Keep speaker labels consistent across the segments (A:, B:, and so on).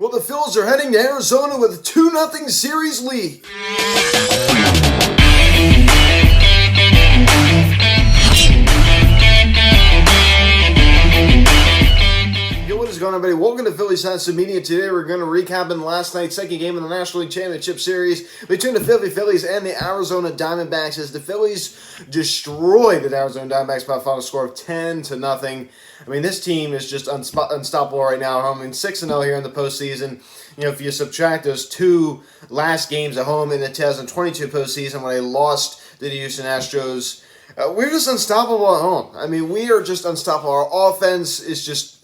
A: Well, the Phillies are heading to Arizona with a 2-0 series lead. What is going on, everybody? Welcome to Phillies Sensitive Media. Today we're going to recap in last night's second game of the National League Championship Series between the Phillies and the Arizona Diamondbacks, as the Phillies destroyed the Arizona Diamondbacks by a final score of 10-0. I mean, this team is just unstoppable right now. I mean, 6-0 here in the postseason. You know, if you subtract those two last games at home in the 2022 postseason when they lost to the Houston Astros, we're just unstoppable at home. I mean, we are just unstoppable. Our offense is just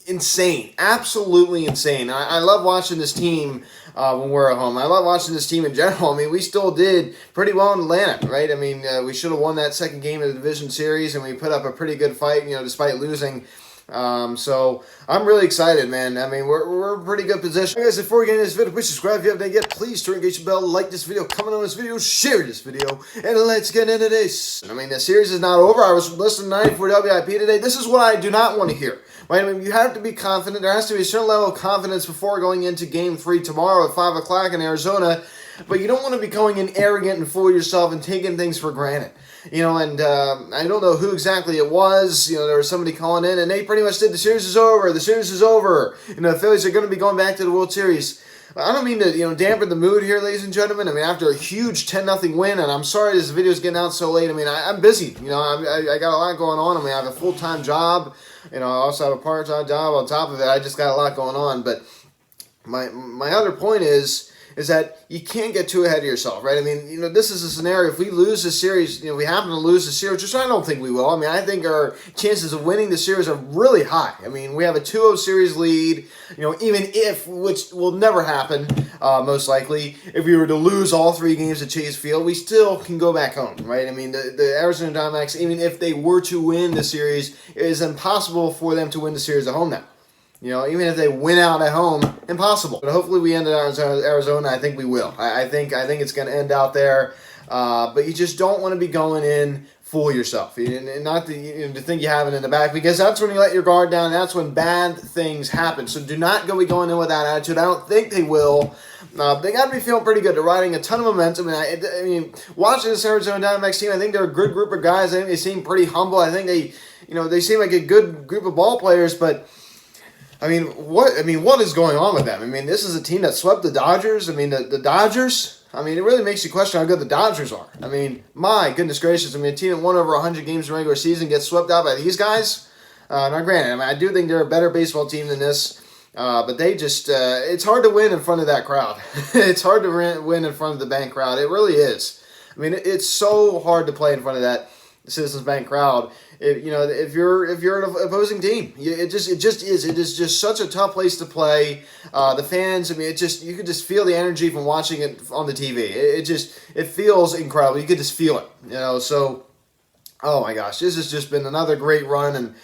A: insane, absolutely insane. I love watching this team when we're at home. I love watching this team in general. I mean, we still did pretty well in Atlanta, right? I mean, we should have won that second game of the division series, and we put up a pretty good fight, you know, despite losing. So I'm really excited, man. I mean, we're in a pretty good position. Hey guys, before we get into this video, please subscribe if you haven't yet. Please turn on the bell, like this video, comment on this video, share this video, and let's get into this. I mean, the series is not over. I was listening to 94 WIP today. This is what I do not want to hear. Right? I mean, you have to be confident. There has to be a certain level of confidence before going into Game 3 tomorrow at 5 o'clock in Arizona. But you don't want to be going in arrogant and fool yourself and taking things for granted. You know, and I don't know who exactly it was. You know, there was somebody calling in, and they pretty much said the series is over. The series is over. You know, the Phillies are going to be going back to the World Series. I don't mean to, you know, dampen the mood here, ladies and gentlemen. I mean, after a huge 10-0 win, and I'm sorry this video is getting out so late. I mean, I'm busy. You know, I got a lot going on. I mean, I have a full-time job. You know, I also have a part-time job on top of it. I just got a lot going on. But my other point is that you can't get too ahead of yourself, right? I mean, you know, this is a scenario. If we lose the series, you know, we happen to lose the series, which I don't think we will. I mean, I think our chances of winning the series are really high. I mean, we have a 2-0 series lead, you know, even if, which will never happen, most likely, if we were to lose all 3 games at Chase Field, we still can go back home, right? I mean, the Arizona Diamondbacks, even if they were to win the series, it is impossible for them to win the series at home now. You know, even if they win out at home, impossible. But hopefully we end at Arizona. I think we will. I think it's going to end out there. But you just don't want to be going in fool yourself. And not to think you have it in the back, because that's when you let your guard down. That's when bad things happen. So do not be going in with that attitude. I don't think they will. They got to be feeling pretty good. They're riding a ton of momentum. And I mean, watching this Arizona Diamondbacks team, I think they're a good group of guys. I think they seem pretty humble. I think they seem like a good group of ball players, but I mean, what is going on with them? I mean, this is a team that swept the Dodgers. I mean, the Dodgers, I mean, it really makes you question how good the Dodgers are. I mean, my goodness gracious. I mean, a team that won over 100 games in the regular season gets swept out by these guys. Now, granted, I mean, I do think they're a better baseball team than this, but they just, it's hard to win in front of that crowd. It's hard to win in front of the Bank crowd. It really is. I mean, it's so hard to play in front of that Citizens Bank crowd. If you're an opposing team, it is just such a tough place to play. The fans, I mean, you could just feel the energy from watching it on the TV. It feels incredible. You could just feel it, you know. So, oh my gosh, this has just been another great run, and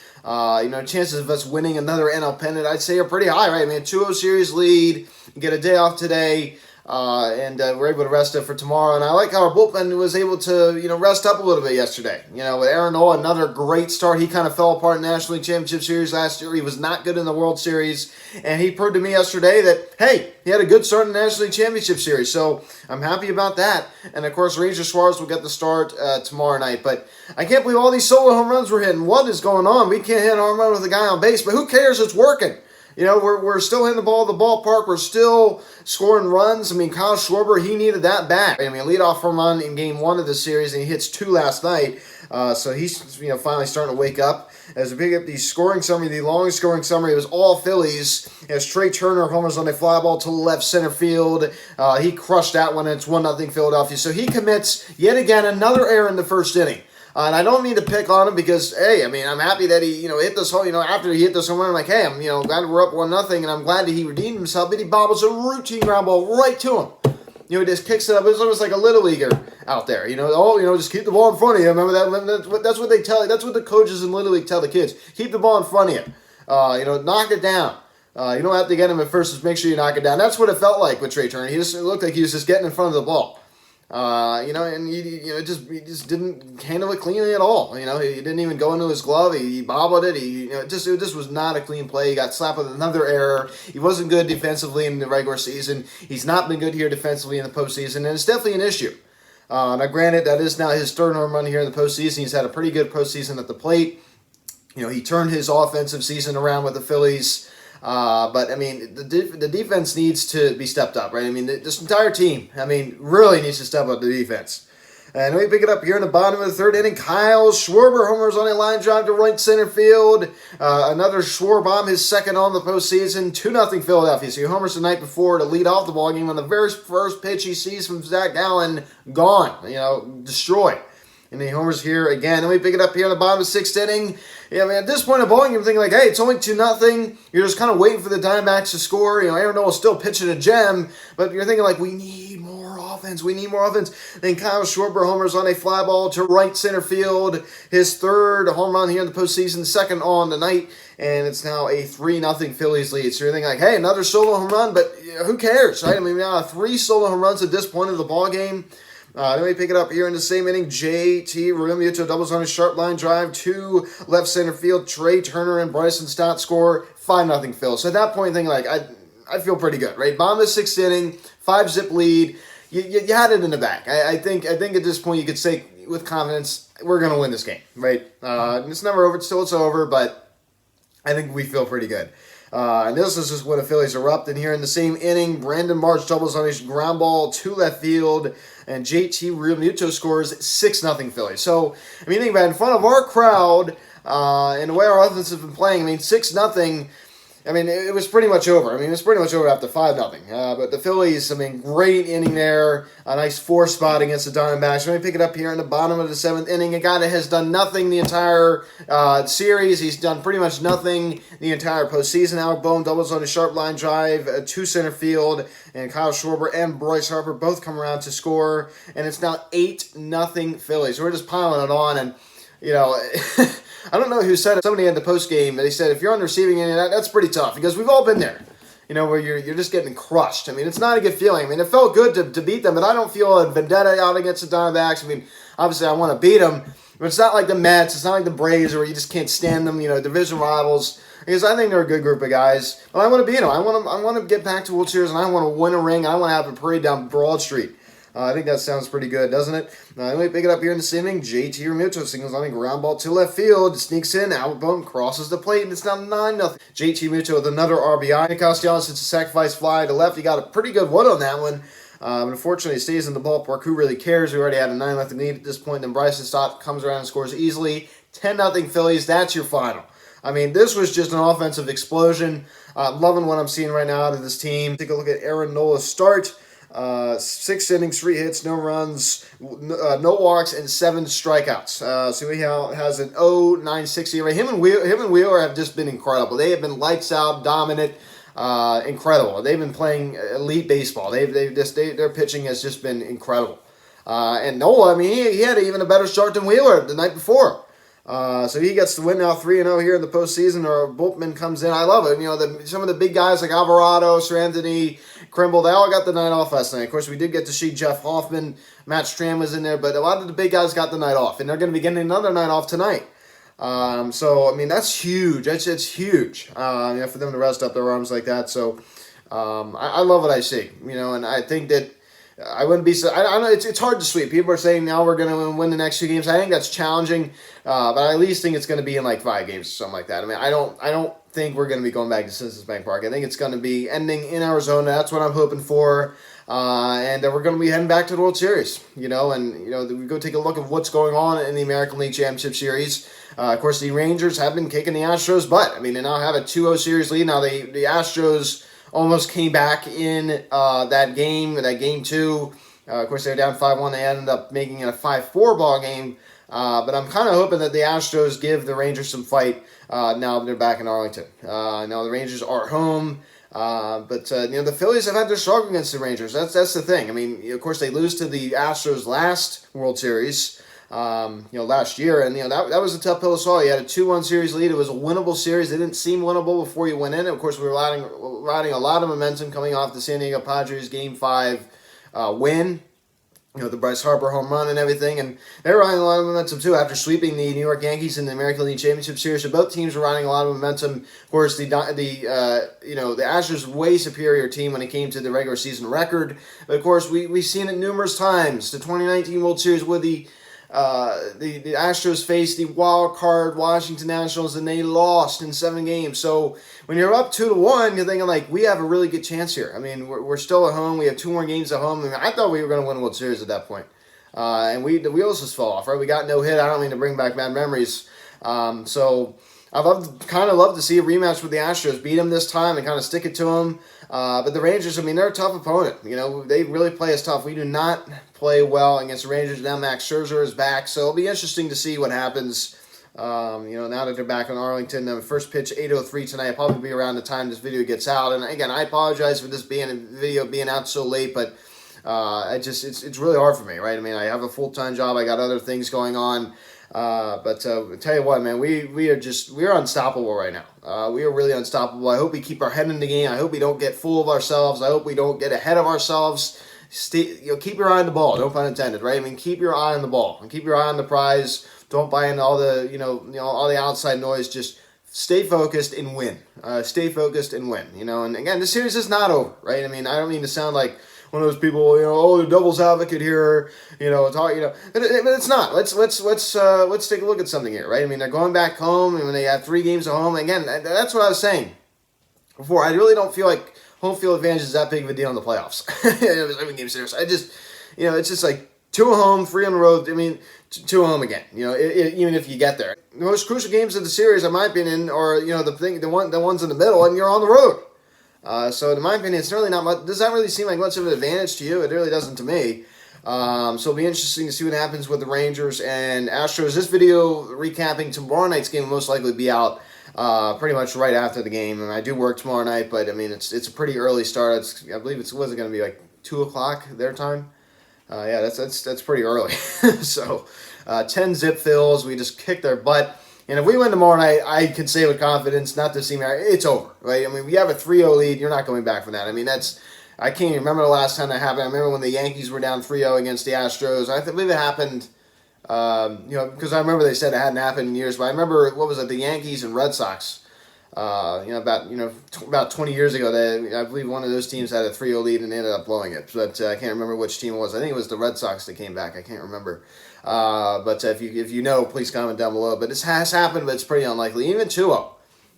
A: you know, chances of us winning another NL pennant, I'd say, are pretty high, right? I mean, a 2-0 series lead, you get a day off today. And we're able to rest up for tomorrow. And I like how our bullpen was able to, you know, rest up a little bit yesterday. You know, with Aaron Nola, another great start. He kind of fell apart in the National League Championship Series last year. He was not good in the World Series. And he proved to me yesterday that, hey, he had a good start in the National League Championship Series. So I'm happy about that. And, of course, Ranger Suarez will get the start tomorrow night. But I can't believe all these solo home runs we're hitting. What is going on? We can't hit a home run with a guy on base. But who cares? It's working. You know, we're still hitting the ball at the ballpark. We're still scoring runs. I mean, Kyle Schwarber, he needed that back. I mean, leadoff home run in Game 1 of the series, and he hits 2 last night. So he's, you know, finally starting to wake up. As we pick up the scoring summary, the longest scoring summary, it was all Phillies. As Trey Turner homers on a fly ball to left center field. He crushed that one, and it's 1-0 Philadelphia. So he commits, yet again, another error in the first inning. And I don't mean to pick on him because, hey, I mean, I'm happy that he, you know, hit this home, you know, after he hit this home run, I'm like, hey, I'm, you know, glad we're up 1-0, and I'm glad that he redeemed himself, but he bobbles a routine ground ball right to him. You know, he just kicks it up. It's almost like a little leaguer out there, you know, just keep the ball in front of you. Remember that? That's what they tell you. That's what the coaches in Little League tell the kids. Keep the ball in front of you. You know, knock it down. You don't have to get him at first, just make sure you knock it down. That's what it felt like with Trey Turner. It looked like he was just getting in front of the ball. And he just didn't handle it cleanly at all. He didn't even go into his glove. He bobbled it. It just was not a clean play. He got slapped with another error. He wasn't good defensively in the regular season. He's not been good here defensively in the postseason, and it's definitely an issue. Now, granted, that is now his third home run here in the postseason. He's had a pretty good postseason at the plate. He turned his offensive season around with the Phillies. But, I mean, the defense needs to be stepped up, right? I mean, this entire team, really needs to step up the defense. And we pick it up here in the bottom of the third inning. Kyle Schwarber homers on a line drive to right center field. Another Schwarber bomb, his second on the postseason. 2-0 Philadelphia. So he homers the night before to lead off the ballgame on the very first pitch he sees from Zach Gallen. Gone. Destroyed. And he homers here again. Then we pick it up here in the bottom of the sixth inning. At this point of the ballgame, you're thinking like, hey, it's only 2-0. You're just kind of waiting for the Diamondbacks to score. Aaron Nola's still pitching a gem, but you're thinking like, we need more offense. We need more offense. Then Kyle Schwarber homers on a fly ball to right center field. His third home run here in the postseason, second on the night, and it's now a 3-0 Phillies lead. So you're thinking like, hey, another solo home run, but who cares, right? Now 3 solo home runs at this point of the ballgame. Then we pick it up here in the same inning. JT Realmuto doubles on a sharp line drive to left center field. Trey Turner and Bryson Stott score 5-0 Phil. So at that point, thinking like, I feel pretty good, right? Bottom of the sixth inning, 5-zip lead. You had it in the bag. I think at this point you could say with confidence, we're going to win this game, right? It's never over till it's over, but I think we feel pretty good. And this is just when the Phillies erupt. And here in the same inning, Brandon March doubles on a ground ball to left field, and JT Realmuto scores 6-0 Phillies. So, think about it, in front of our crowd, and the way our offense has been playing, 6-0. It was pretty much over. It was pretty much over after 5-0. But the Phillies, great inning there. A nice 4 spot against the Diamondbacks. Let me pick it up here in the bottom of the 7th inning. A guy that has done nothing the entire series. He's done pretty much nothing the entire postseason. Alec Boehm doubles on a sharp line drive to center field. And Kyle Schwarber and Bryce Harper both come around to score. And it's now 8-0 Phillies. So we're just piling it on. And, I don't know who said it. Somebody in the post game, they said if you're on the receiving end, that's pretty tough because we've all been there. Where you're just getting crushed. It's not a good feeling. It felt good to beat them, but I don't feel a vendetta out against the Diamondbacks. Obviously I want to beat them, but it's not like the Mets. It's not like the Braves where you just can't stand them. Division rivals. Because I think they're a good group of guys, but I want to beat them. I want to get back to World Series, and I want to win a ring. I want to have a parade down Broad Street. I think that sounds pretty good, doesn't it? Let me pick it up here in the sixth inning. JT Realmuto singles on a ground ball to left field. Sneaks in. Alec Boehm crosses the plate, and it's now 9-0. JT Realmuto with another RBI. Nick Castellanos hits a sacrifice fly to left. He got a pretty good one on that one. But unfortunately, it stays in the ballpark. Who really cares? We already had a 9-0 lead at this point. Then Bryson Stott comes around and scores easily. 10-0 Phillies. That's your final. This was just an offensive explosion. Loving what I'm seeing right now out of this team. Take a look at Aaron Nola's start. 6 innings, 3 hits, no runs, no walks, and 7 strikeouts. So he has an 0.96 ERA. Him and Wheeler have just been incredible. They have been lights out, dominant, incredible. They've been playing elite baseball. Their pitching has just been incredible. And Nola, he had even a better start than Wheeler the night before. So he gets the win now, 3-0 here in the postseason. Or Boltman comes in. I love it. Some of the big guys like Alvarado, Sir Anthony, Krimble, they all got the night off last night. Of course, we did get to see Jeff Hoffman. Matt Stram was in there, but a lot of the big guys got the night off, and they're going to be getting another night off tonight. That's huge. It's huge. For them to rest up their arms like that. So, I love what I see. And I think that. I wouldn't be. I don't know. It's hard to sweep. People are saying now we're going to win the next 2 games. I think that's challenging, but I at least think it's going to be in like 5 games or something like that. I don't think we're going to be going back to Citizens Bank Park. I think it's going to be ending in Arizona. That's what I'm hoping for, and we're going to be heading back to the World Series. We go take a look at what's going on in the American League Championship Series. Of course, the Rangers have been kicking the Astros' butt. They now have a 2-0 series lead. Now the Astros almost came back in that game 2. Of course, they were down 5-1. They ended up making it a 5-4 ball game. But I'm kind of hoping that the Astros give the Rangers some fight now that they're back in Arlington. Now the Rangers are home. But the Phillies have had their struggle against the Rangers. That's the thing. Of course, they lose to the Astros last World Series. Last year, and that was a tough pill to swallow. You had a 2-1 series lead. It was a winnable series. It didn't seem winnable before you went in. Of course, we were riding a lot of momentum coming off the San Diego Padres Game 5 win. the Bryce Harper home run and everything, and they're riding a lot of momentum too after sweeping the New York Yankees in the American League Championship Series. So both teams were riding a lot of momentum. Of course, the Astros way superior team when it came to the regular season record. But of course, we've seen it numerous times. The 2019 World Series where the Astros faced the wild card Washington Nationals and they lost in 7 games. So when you're up 2-1, you're thinking like we have a really good chance here. I mean, we're still at home. We have 2 more games at home. I mean, I thought we were going to win the World Series at that point, and the wheels just fell off. Right, we got no hit. I don't mean to bring back bad memories. So I'd love to see a rematch with the Astros, beat them this time and kind of stick it to them. But the Rangers, I mean, they're a tough opponent. They really play us tough. We do not play well against the Rangers. Now Max Scherzer is back, so it'll be interesting to see what happens. Now that they're back in Arlington, the first pitch 8:03 tonight. Probably be around the time this video gets out. And again, I apologize for this video being out so late, but it's really hard for me, right? I mean, I have a full-time job. I got other things going on. But tell you what, man, we are unstoppable right now. We are really unstoppable. I hope we keep our head in the game. I hope we don't get full of ourselves. I hope we don't get ahead of ourselves. Keep your eye on the ball. No pun intended, right? I mean, keep your eye on the ball and keep your eye on the prize. Don't buy into all the all the outside noise. Just stay focused and win. Stay focused and win. And again, this series is not over, right? I mean, I don't mean to sound like one of those people, the devil's advocate here, but it's not. Let's take a look at something here, right? I mean, they're going back home, and when they have 3 games at home, again, that's what I was saying before. I really don't feel like home field advantage is that big of a deal in the playoffs. Every game series, I just, it's just like 2 at home, 3 on the road. I mean, 2 at home again. Even if you get there, the most crucial games of the series, in my opinion, are the ones in the middle, and you're on the road. So in my opinion, it's really not much. Does that really seem like much of an advantage to you? It really doesn't to me. So it'll be interesting to see what happens with the Rangers and Astros. This video recapping tomorrow night's game will most likely be out pretty much right after the game. And I do work tomorrow night, but I mean it's a pretty early start. I believe was it going to be like 2:00 their time? Yeah, that's pretty early. So 10-zip Phils. We just kicked their butt. And if we win tomorrow night, I can say with confidence, not to seem it's over, right? I mean, we have a 3-0 lead. You're not going back from that. I mean, I can't even remember the last time that happened. I remember when the Yankees were down 3-0 against the Astros. I believe it happened, because I remember they said it hadn't happened in years. But I remember, the Yankees and Red Sox, about 20 years ago, I believe one of those teams had a 3-0 lead and they ended up blowing it. But I can't remember which team it was. I think it was the Red Sox that came back. I can't remember. But if you know, please comment down below. But this has happened, but it's pretty unlikely. Even 2-0,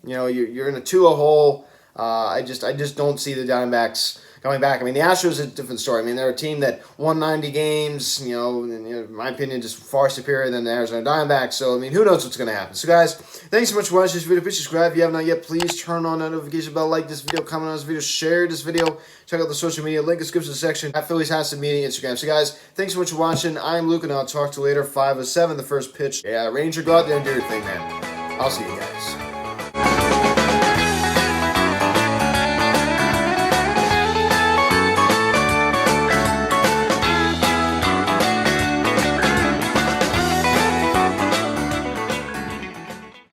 A: you're in a 2-0 hole. I just don't see the Diamondbacks coming back. I mean, the Astros is a different story. I mean, they're a team that won 90 games. In my opinion, just far superior than the Arizona Diamondbacks. So I mean, who knows what's going to happen? So guys, thanks so much for watching this video. Please subscribe if you have not yet. Please turn on the notification bell. Like this video, comment on this video, share this video. Check out the social media link in the description section at Phillies House Media Instagram. So guys, thanks so much for watching. I'm Luke, and I'll talk to you later. 5:07, the first pitch. Yeah, Ranger, go out there and do your thing, man. I'll see you guys.